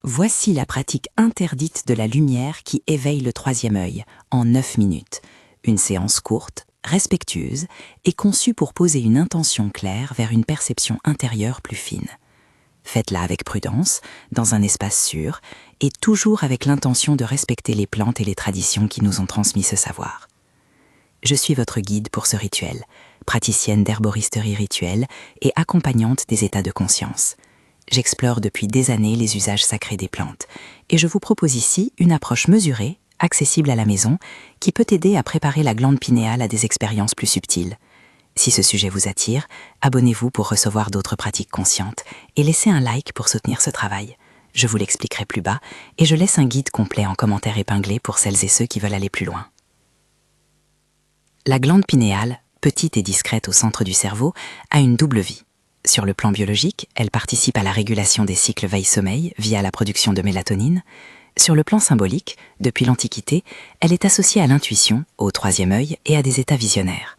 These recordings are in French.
Voici la pratique interdite de la lumière qui éveille le troisième œil, en 9 minutes. Une séance courte, respectueuse et conçue pour poser une intention claire vers une perception intérieure plus fine. Faites-la avec prudence, dans un espace sûr, et toujours avec l'intention de respecter les plantes et les traditions qui nous ont transmis ce savoir. Je suis votre guide pour ce rituel, praticienne d'herboristerie rituelle et accompagnante des états de conscience. J'explore depuis des années les usages sacrés des plantes, et je vous propose ici une approche mesurée, accessible à la maison, qui peut aider à préparer la glande pinéale à des expériences plus subtiles. Si ce sujet vous attire, abonnez-vous pour recevoir d'autres pratiques conscientes, et laissez un like pour soutenir ce travail. Je vous l'expliquerai plus bas, et je laisse un guide complet en commentaire épinglé pour celles et ceux qui veulent aller plus loin. La glande pinéale, petite et discrète au centre du cerveau, a une double vie. Sur le plan biologique, elle participe à la régulation des cycles veille-sommeil via la production de mélatonine. Sur le plan symbolique, depuis l'Antiquité, elle est associée à l'intuition, au troisième œil et à des états visionnaires.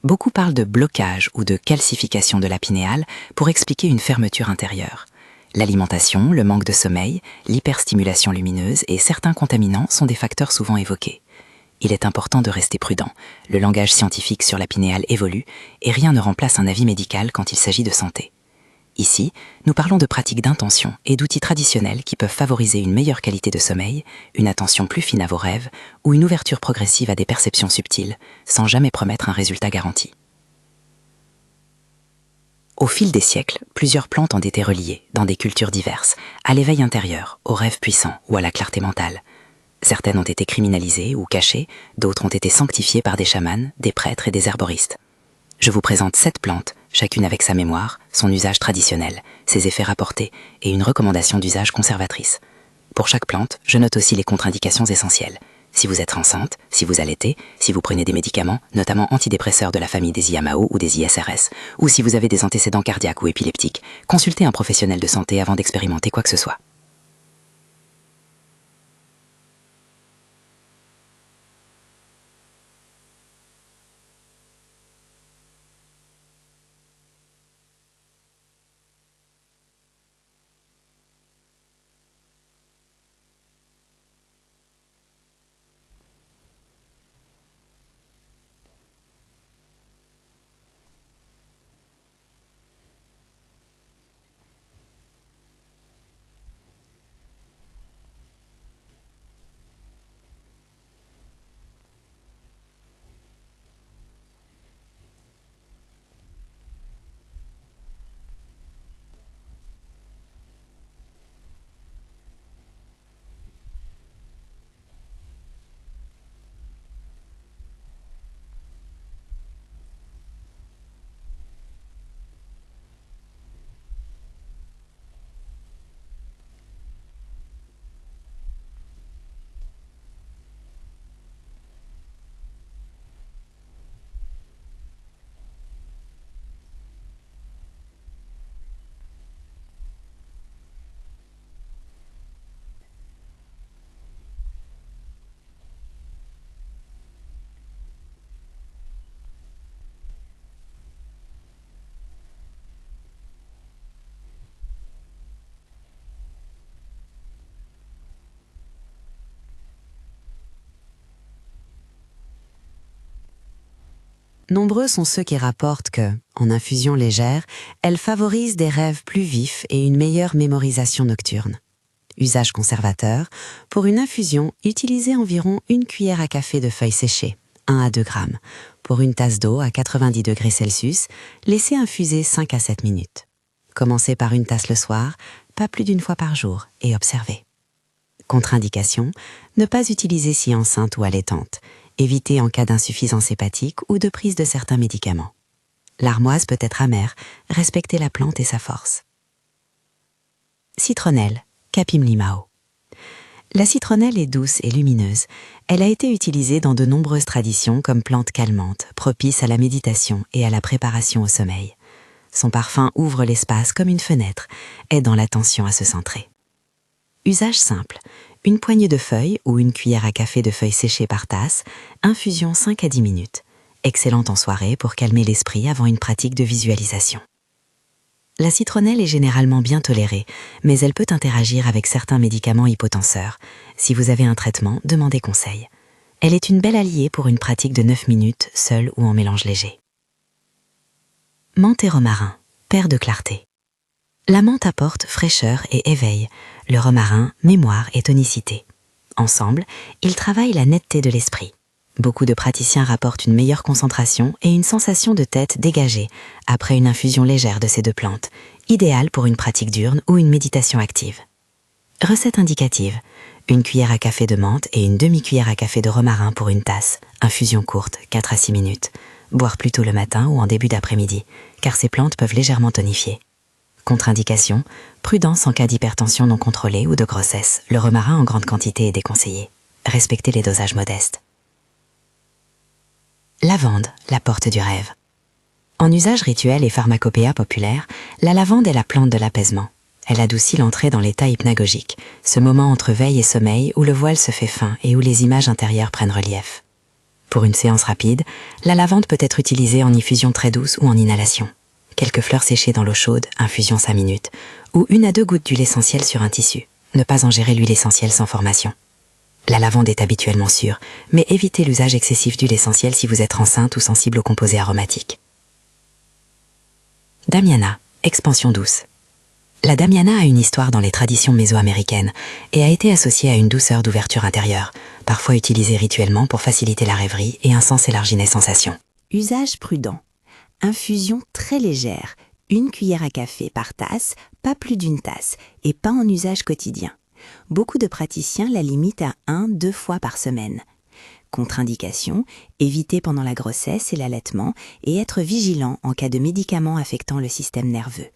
Beaucoup parlent de blocage ou de calcification de la pinéale pour expliquer une fermeture intérieure. L'alimentation, le manque de sommeil, l'hyperstimulation lumineuse et certains contaminants sont des facteurs souvent évoqués. Il est important de rester prudent. Le langage scientifique sur la pinéale évolue et rien ne remplace un avis médical quand il s'agit de santé. Ici, nous parlons de pratiques d'intention et d'outils traditionnels qui peuvent favoriser une meilleure qualité de sommeil, une attention plus fine à vos rêves ou une ouverture progressive à des perceptions subtiles, sans jamais promettre un résultat garanti. Au fil des siècles, plusieurs plantes ont été reliées, dans des cultures diverses, à l'éveil intérieur, au rêve puissant ou à la clarté mentale. Certaines ont été criminalisées ou cachées, d'autres ont été sanctifiées par des chamans, des prêtres et des herboristes. Je vous présente 7 plantes, chacune avec sa mémoire, son usage traditionnel, ses effets rapportés et une recommandation d'usage conservatrice. Pour chaque plante, je note aussi les contre-indications essentielles. Si vous êtes enceinte, si vous allaitez, si vous prenez des médicaments, notamment antidépresseurs de la famille des IMAO ou des ISRS, ou si vous avez des antécédents cardiaques ou épileptiques, consultez un professionnel de santé avant d'expérimenter quoi que ce soit. Nombreux sont ceux qui rapportent que, en infusion légère, elle favorise des rêves plus vifs et une meilleure mémorisation nocturne. Usage conservateur, pour une infusion, utilisez environ 1 cuillère à café de feuilles séchées, 1 à 2 grammes. Pour une tasse d'eau à 90 degrés Celsius, laissez infuser 5 à 7 minutes. Commencez par une tasse le soir, pas plus d'1 fois par jour, et observez. Contre-indication, ne pas utiliser si enceinte ou allaitante. Évitez en cas d'insuffisance hépatique ou de prise de certains médicaments. L'armoise peut être amère, respectez la plante et sa force. Citronnelle, Capim limao. La citronnelle est douce et lumineuse. Elle a été utilisée dans de nombreuses traditions comme plante calmante, propice à la méditation et à la préparation au sommeil. Son parfum ouvre l'espace comme une fenêtre, aidant l'attention à se centrer. Usage simple. 1 poignée de feuilles ou 1 cuillère à café de feuilles séchées par tasse, infusion 5 à 10 minutes. Excellente en soirée pour calmer l'esprit avant une pratique de visualisation. La citronnelle est généralement bien tolérée, mais elle peut interagir avec certains médicaments hypotenseurs. Si vous avez un traitement, demandez conseil. Elle est une belle alliée pour une pratique de 9 minutes, seule ou en mélange léger. Menthe et romarin, paire de clarté. La menthe apporte fraîcheur et éveil, le romarin, mémoire et tonicité. Ensemble, ils travaillent la netteté de l'esprit. Beaucoup de praticiens rapportent une meilleure concentration et une sensation de tête dégagée après une infusion légère de ces deux plantes, idéale pour une pratique diurne ou une méditation active. Recette indicative. Une cuillère à café de menthe et une demi-cuillère à café de romarin pour une tasse. Infusion courte, 4 à 6 minutes. Boire plutôt le matin ou en début d'après-midi, car ces plantes peuvent légèrement tonifier. Contre-indication, prudence en cas d'hypertension non contrôlée ou de grossesse. Le romarin en grande quantité est déconseillé. Respectez les dosages modestes. Lavande, la porte du rêve. En usage rituel et pharmacopéa populaire, la lavande est la plante de l'apaisement. Elle adoucit l'entrée dans l'état hypnagogique, ce moment entre veille et sommeil où le voile se fait fin et où les images intérieures prennent relief. Pour une séance rapide, la lavande peut être utilisée en infusion très douce ou en inhalation. Quelques fleurs séchées dans l'eau chaude, infusion 5 minutes, ou 1 à 2 gouttes d'huile essentielle sur un tissu. Ne pas ingérer l'huile essentielle sans formation. La lavande est habituellement sûre, mais évitez l'usage excessif d'huile essentielle si vous êtes enceinte ou sensible aux composés aromatiques. Damiana, expansion douce. La damiana a une histoire dans les traditions mésoaméricaines et a été associée à une douceur d'ouverture intérieure, parfois utilisée rituellement pour faciliter la rêverie et un sens élargi des sensations. Usage prudent. Infusion très légère, 1 cuillère à café par tasse, pas plus d'1 tasse, et pas en usage quotidien. Beaucoup de praticiens la limitent à 1-2 fois par semaine. Contre-indication, éviter pendant la grossesse et l'allaitement et être vigilant en cas de médicaments affectant le système nerveux.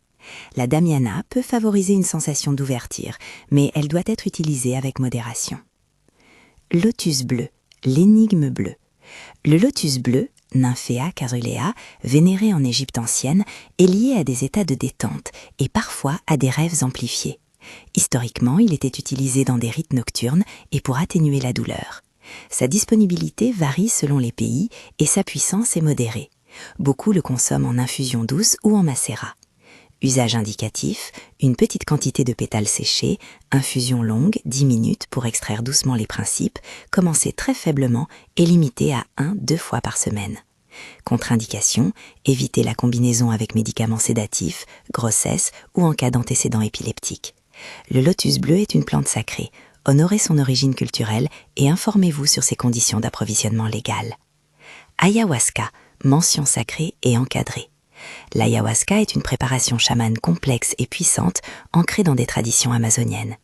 La damiana peut favoriser une sensation d'ouverture, mais elle doit être utilisée avec modération. Lotus bleu, l'énigme bleue. Le lotus bleu, Nymphéa caerulea, vénéré en Égypte ancienne, est lié à des états de détente et parfois à des rêves amplifiés. Historiquement, il était utilisé dans des rites nocturnes et pour atténuer la douleur. Sa disponibilité varie selon les pays et sa puissance est modérée. Beaucoup le consomment en infusion douce ou en macérat. Usage indicatif, une petite quantité de pétales séchés, infusion longue, 10 minutes pour extraire doucement les principes, commencez très faiblement et limitez à 1-2 fois par semaine. Contre-indication, évitez la combinaison avec médicaments sédatifs, grossesse ou en cas d'antécédents épileptiques. Le lotus bleu est une plante sacrée. Honorez son origine culturelle et informez-vous sur ses conditions d'approvisionnement légales. Ayahuasca, mention sacrée et encadrée. L'ayahuasca est une préparation chamane complexe et puissante, ancrée dans des traditions amazoniennes.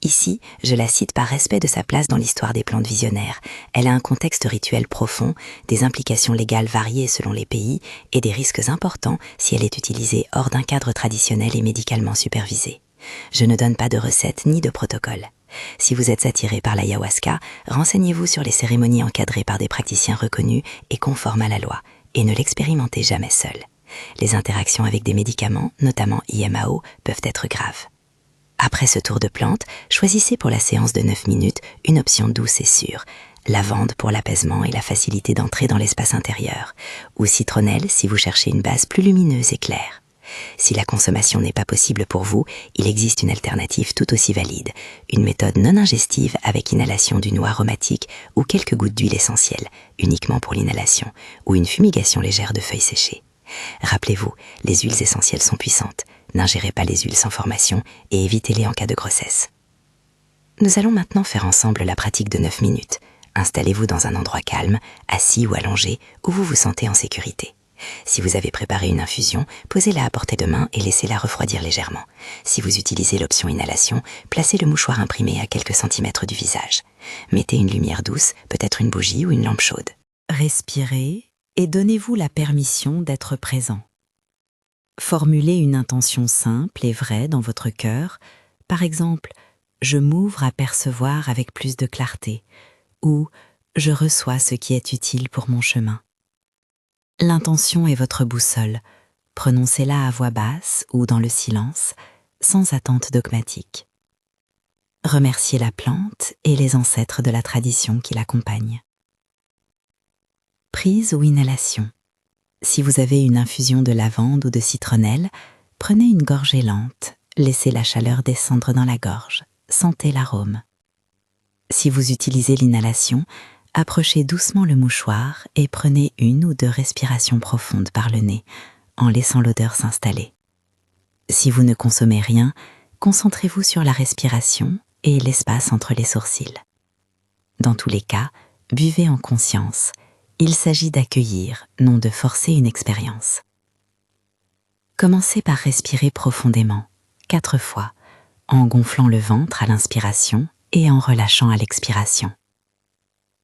Ici, je la cite par respect de sa place dans l'histoire des plantes visionnaires. Elle a un contexte rituel profond, des implications légales variées selon les pays et des risques importants si elle est utilisée hors d'un cadre traditionnel et médicalement supervisé. Je ne donne pas de recette ni de protocole. Si vous êtes attiré par l'ayahuasca, renseignez-vous sur les cérémonies encadrées par des praticiens reconnus et conformes à la loi, et ne l'expérimentez jamais seul. Les interactions avec des médicaments, notamment IMAO, peuvent être graves. Après ce tour de plantes, choisissez pour la séance de 9 minutes une option douce et sûre. Lavande pour l'apaisement et la facilité d'entrer dans l'espace intérieur, ou citronnelle si vous cherchez une base plus lumineuse et claire. Si la consommation n'est pas possible pour vous, il existe une alternative tout aussi valide, une méthode non ingestive avec inhalation d'une noix aromatique ou quelques gouttes d'huile essentielle, uniquement pour l'inhalation, ou une fumigation légère de feuilles séchées. Rappelez-vous, les huiles essentielles sont puissantes, n'ingérez pas les huiles sans formation et évitez-les en cas de grossesse. Nous allons maintenant faire ensemble la pratique de 9 minutes. Installez-vous dans un endroit calme, assis ou allongé, où vous vous sentez en sécurité. Si vous avez préparé une infusion, posez-la à portée de main et laissez-la refroidir légèrement. Si vous utilisez l'option inhalation, placez le mouchoir imprimé à quelques centimètres du visage. Mettez une lumière douce, peut-être une bougie ou une lampe chaude. Respirez et donnez-vous la permission d'être présent. Formulez une intention simple et vraie dans votre cœur. Par exemple, « Je m'ouvre à percevoir avec plus de clarté » ou « Je reçois ce qui est utile pour mon chemin ». L'intention est votre boussole. Prononcez-la à voix basse ou dans le silence, sans attente dogmatique. Remerciez la plante et les ancêtres de la tradition qui l'accompagnent. Prise ou inhalation. Si vous avez une infusion de lavande ou de citronnelle, Prenez une gorgée lente, laissez la chaleur descendre dans la gorge, sentez l'arôme. Si vous utilisez l'inhalation, approchez doucement le mouchoir et prenez 1 ou 2 respirations profondes par le nez, en laissant l'odeur s'installer. Si vous ne consommez rien, concentrez-vous sur la respiration et l'espace entre les sourcils. Dans tous les cas, buvez en conscience. Il s'agit d'accueillir, non de forcer une expérience. Commencez par respirer profondément, 4 fois, en gonflant le ventre à l'inspiration et en relâchant à l'expiration.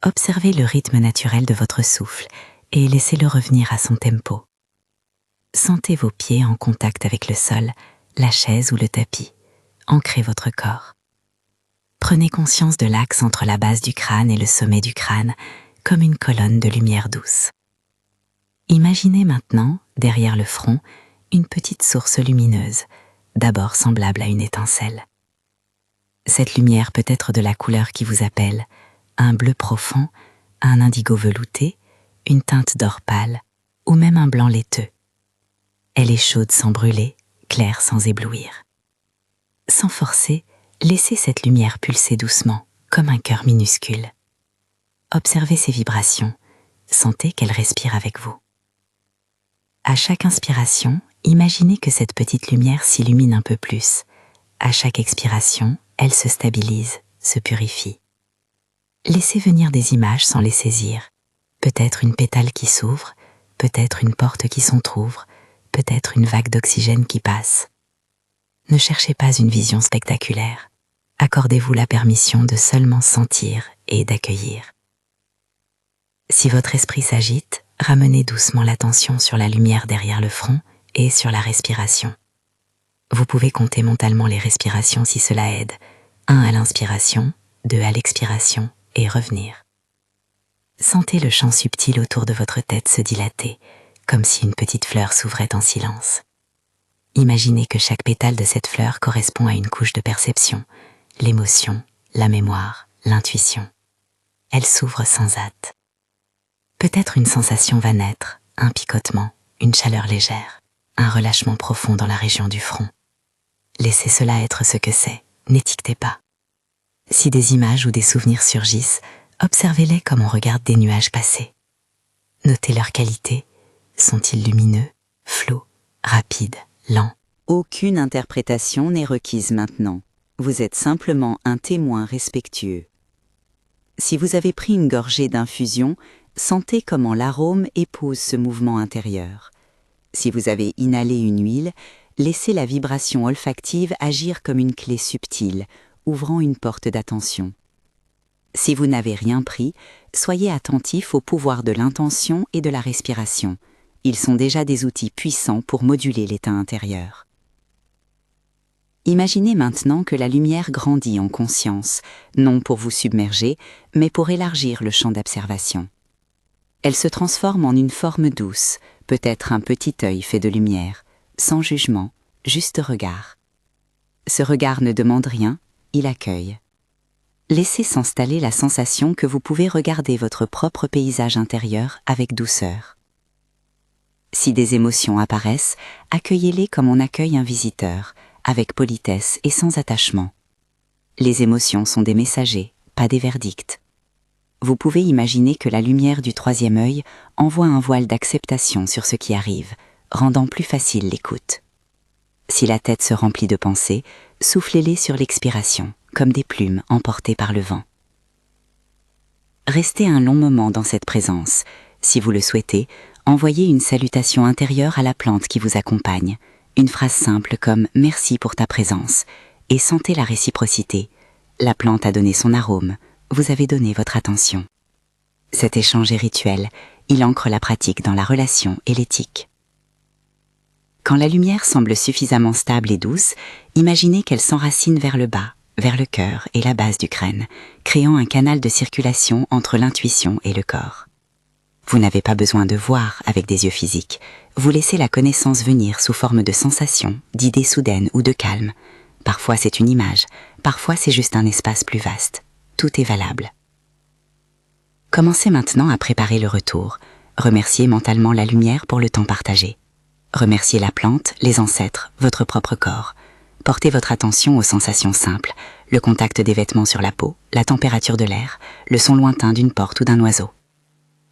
Observez le rythme naturel de votre souffle et laissez-le revenir à son tempo. Sentez vos pieds en contact avec le sol, la chaise ou le tapis. Ancrez votre corps. Prenez conscience de l'axe entre la base du crâne et le sommet du crâne, comme une colonne de lumière douce. Imaginez maintenant, derrière le front, une petite source lumineuse, d'abord semblable à une étincelle. Cette lumière peut être de la couleur qui vous appelle, un bleu profond, un indigo velouté, une teinte d'or pâle, ou même un blanc laiteux. Elle est chaude sans brûler, claire sans éblouir. Sans forcer, laissez cette lumière pulser doucement, comme un cœur minuscule. Observez ses vibrations, sentez qu'elle respire avec vous. À chaque inspiration, imaginez que cette petite lumière s'illumine un peu plus. À chaque expiration, elle se stabilise, se purifie. Laissez venir des images sans les saisir. Peut-être une pétale qui s'ouvre, peut-être une porte qui s'entrouvre, peut-être une vague d'oxygène qui passe. Ne cherchez pas une vision spectaculaire. Accordez-vous la permission de seulement sentir et d'accueillir. Si votre esprit s'agite, ramenez doucement l'attention sur la lumière derrière le front et sur la respiration. Vous pouvez compter mentalement les respirations si cela aide. 1 à l'inspiration, 2 à l'expiration et revenir. Sentez le champ subtil autour de votre tête se dilater, comme si une petite fleur s'ouvrait en silence. Imaginez que chaque pétale de cette fleur correspond à une couche de perception, l'émotion, la mémoire, l'intuition. Elle s'ouvre sans hâte. Peut-être une sensation va naître, un picotement, une chaleur légère, un relâchement profond dans la région du front. Laissez cela être ce que c'est, n'étiquetez pas. Si des images ou des souvenirs surgissent, observez-les comme on regarde des nuages passer. Notez leur qualité. Sont-ils lumineux, flous, rapides, lents? Aucune interprétation n'est requise maintenant. Vous êtes simplement un témoin respectueux. Si vous avez pris une gorgée d'infusion, sentez comment l'arôme épouse ce mouvement intérieur. Si vous avez inhalé une huile, laissez la vibration olfactive agir comme une clé subtile, ouvrant une porte d'attention. Si vous n'avez rien pris, soyez attentif au pouvoir de l'intention et de la respiration. Ils sont déjà des outils puissants pour moduler l'état intérieur. Imaginez maintenant que la lumière grandit en conscience, non pour vous submerger, mais pour élargir le champ d'observation. Elle se transforme en une forme douce, peut-être un petit œil fait de lumière, sans jugement, juste regard. Ce regard ne demande rien, il accueille. Laissez s'installer la sensation que vous pouvez regarder votre propre paysage intérieur avec douceur. Si des émotions apparaissent, accueillez-les comme on accueille un visiteur, avec politesse et sans attachement. Les émotions sont des messagers, pas des verdicts. Vous pouvez imaginer que la lumière du troisième œil envoie un voile d'acceptation sur ce qui arrive, rendant plus facile l'écoute. Si la tête se remplit de pensées, soufflez-les sur l'expiration, comme des plumes emportées par le vent. Restez un long moment dans cette présence. Si vous le souhaitez, envoyez une salutation intérieure à la plante qui vous accompagne, une phrase simple comme « Merci pour ta présence » et sentez la réciprocité. La plante a donné son arôme, vous avez donné votre attention. Cet échange est rituel, il ancre la pratique dans la relation et l'éthique. Quand la lumière semble suffisamment stable et douce, imaginez qu'elle s'enracine vers le bas, vers le cœur et la base du crâne, créant un canal de circulation entre l'intuition et le corps. Vous n'avez pas besoin de voir avec des yeux physiques, vous laissez la connaissance venir sous forme de sensations, d'idées soudaines ou de calme. Parfois c'est une image, parfois c'est juste un espace plus vaste. Tout est valable. Commencez maintenant à préparer le retour. Remerciez mentalement la lumière pour le temps partagé. Remerciez la plante, les ancêtres, votre propre corps. Portez votre attention aux sensations simples, le contact des vêtements sur la peau, la température de l'air, le son lointain d'une porte ou d'un oiseau.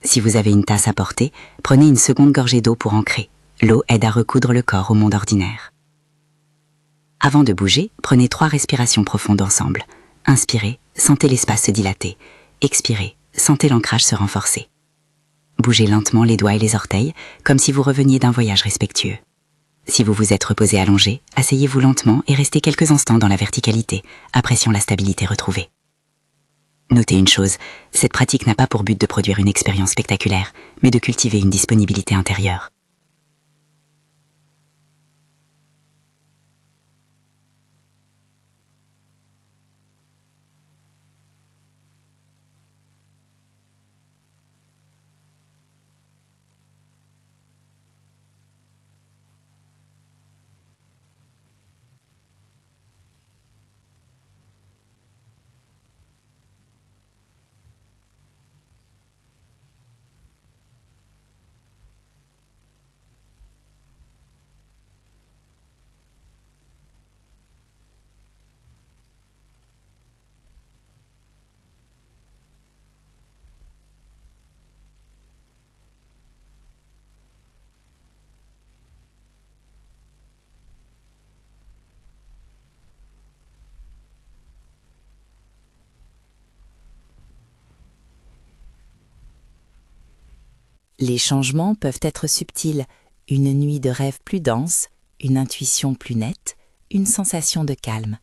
Si vous avez une tasse à porter, prenez une seconde gorgée d'eau pour ancrer. L'eau aide à recoudre le corps au monde ordinaire. Avant de bouger, prenez 3 respirations profondes ensemble. Inspirez, sentez l'espace se dilater. Expirez, sentez l'ancrage se renforcer. Bougez lentement les doigts et les orteils, comme si vous reveniez d'un voyage respectueux. Si vous vous êtes reposé allongé, asseyez-vous lentement et restez quelques instants dans la verticalité, appréciant la stabilité retrouvée. Notez une chose, cette pratique n'a pas pour but de produire une expérience spectaculaire, mais de cultiver une disponibilité intérieure. Les changements peuvent être subtils, une nuit de rêve plus dense, une intuition plus nette, une sensation de calme.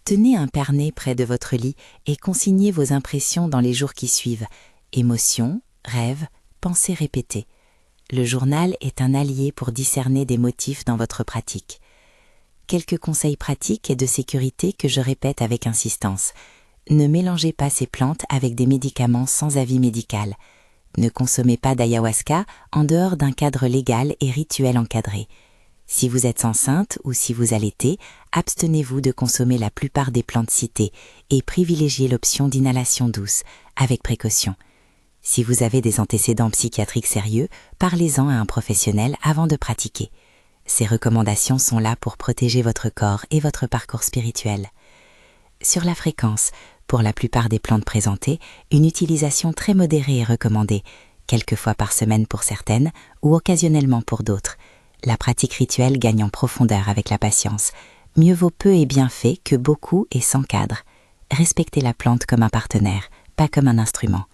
Tenez un carnet près de votre lit et consignez vos impressions dans les jours qui suivent. Émotions, rêves, pensées répétées. Le journal est un allié pour discerner des motifs dans votre pratique. Quelques conseils pratiques et de sécurité que je répète avec insistance. Ne mélangez pas ces plantes avec des médicaments sans avis médical. Ne consommez pas d'ayahuasca en dehors d'un cadre légal et rituel encadré. Si vous êtes enceinte ou si vous allaitez, abstenez-vous de consommer la plupart des plantes citées et privilégiez l'option d'inhalation douce, avec précaution. Si vous avez des antécédents psychiatriques sérieux, parlez-en à un professionnel avant de pratiquer. Ces recommandations sont là pour protéger votre corps et votre parcours spirituel. Sur la fréquence, pour la plupart des plantes présentées, une utilisation très modérée est recommandée, quelques fois par semaine pour certaines ou occasionnellement pour d'autres. La pratique rituelle gagne en profondeur avec la patience. Mieux vaut peu et bien fait que beaucoup et sans cadre. Respectez la plante comme un partenaire, pas comme un instrument.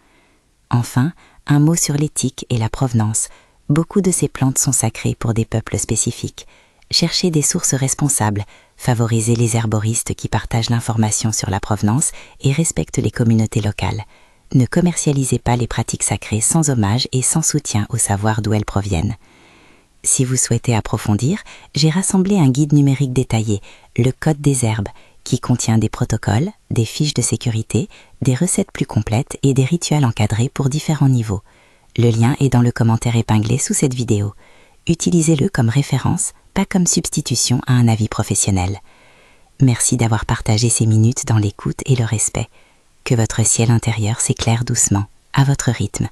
Enfin, un mot sur l'éthique et la provenance. Beaucoup de ces plantes sont sacrées pour des peuples spécifiques. Cherchez des sources responsables, favorisez les herboristes qui partagent l'information sur la provenance et respectent les communautés locales. Ne commercialisez pas les pratiques sacrées sans hommage et sans soutien au savoir d'où elles proviennent. Si vous souhaitez approfondir, j'ai rassemblé un guide numérique détaillé, le Code des herbes, qui contient des protocoles, des fiches de sécurité, des recettes plus complètes et des rituels encadrés pour différents niveaux. Le lien est dans le commentaire épinglé sous cette vidéo. Utilisez-le comme référence, pas comme substitution à un avis professionnel. Merci d'avoir partagé ces minutes dans l'écoute et le respect. Que votre ciel intérieur s'éclaire doucement, à votre rythme.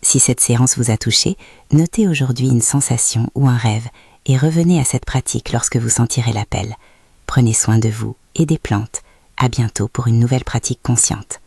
Si cette séance vous a touché, notez aujourd'hui une sensation ou un rêve et revenez à cette pratique lorsque vous sentirez l'appel. Prenez soin de vous et des plantes. À bientôt pour une nouvelle pratique consciente.